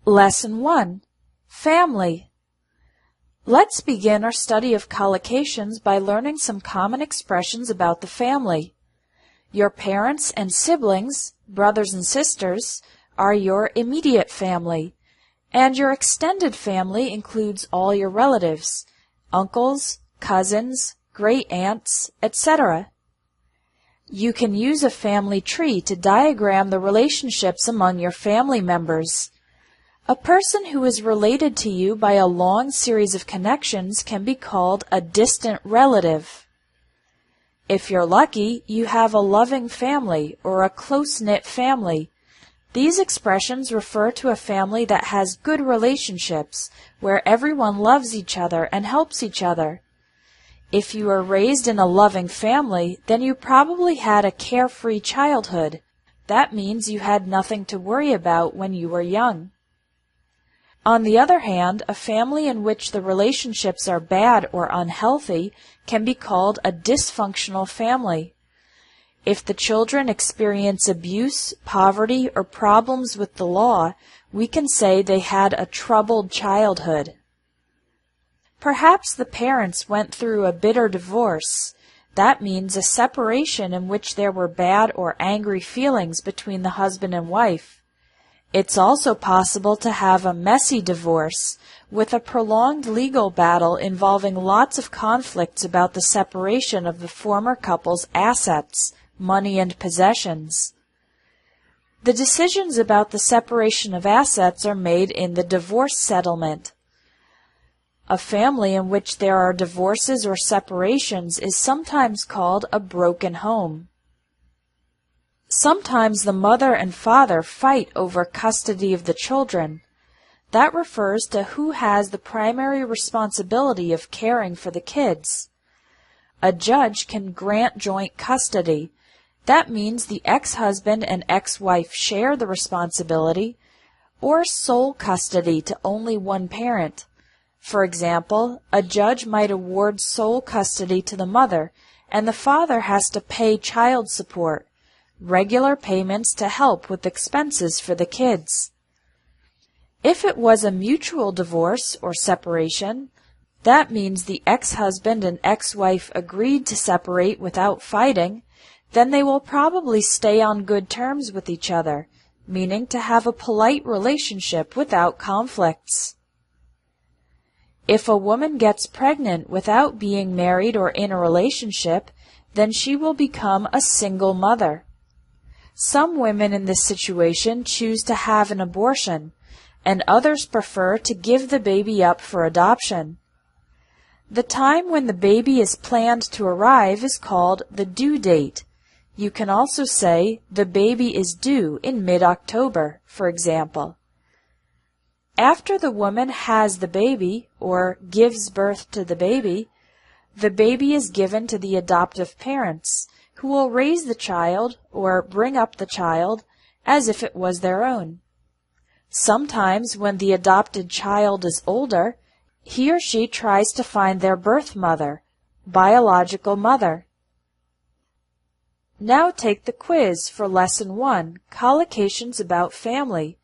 Lesson 1. Family. Let's begin our study of collocations by learning some common expressions about the family. Your parents and siblings, brothers and sisters, are your immediate family, and your extended family includes all your relatives, uncles, cousins, great-aunts, etc. You can use a family tree to diagram the relationships among your family members. A person who is related to you by a long series of connections can be called a distant relative. If you're lucky, you have a loving family or a close-knit family. These expressions refer to a family that has good relationships, where everyone loves each other and helps each other. If you were raised in a loving family, then you probably had a carefree childhood. That means you had nothing to worry about when you were young. On the other hand, a family in which the relationships are bad or unhealthy can be called a dysfunctional family. If the children experience abuse, poverty, or problems with the law, we can say they had a troubled childhood. Perhaps the parents went through a bitter divorce. That means a separation in which there were bad or angry feelings between the husband and wife. It's also possible to have a messy divorce, with a prolonged legal battle involving lots of conflicts about the separation of the former couple's assets, money, and possessions. The decisions about the separation of assets are made in the divorce settlement. A family in which there are divorces or separations is sometimes called a broken home. Sometimes the mother and father fight over custody of the children. That refers to who has the primary responsibility of caring for the kids. A judge can grant joint custody. That means the ex-husband and ex-wife share the responsibility, or sole custody to only one parent. For example, a judge might award sole custody to the mother, and the father has to pay child support, regular payments to help with expenses for the kids. If it was a mutual divorce or separation, that means the ex-husband and ex-wife agreed to separate without fighting, then they will probably stay on good terms with each other, meaning to have a polite relationship without conflicts. If a woman gets pregnant without being married or in a relationship, then she will become a single mother. Some women in this situation choose to have an abortion, and others prefer to give the baby up for adoption. The time when the baby is planned to arrive is called the due date. You can also say the baby is due in mid-October, for example. After the woman has the baby, or gives birth to the baby is given to the adoptive parents, who will raise the child or bring up the child as if it was their own. Sometimes when the adopted child is older, he or she tries to find their birth mother, biological mother. Now take the quiz for Lesson 1, Collocations about Family.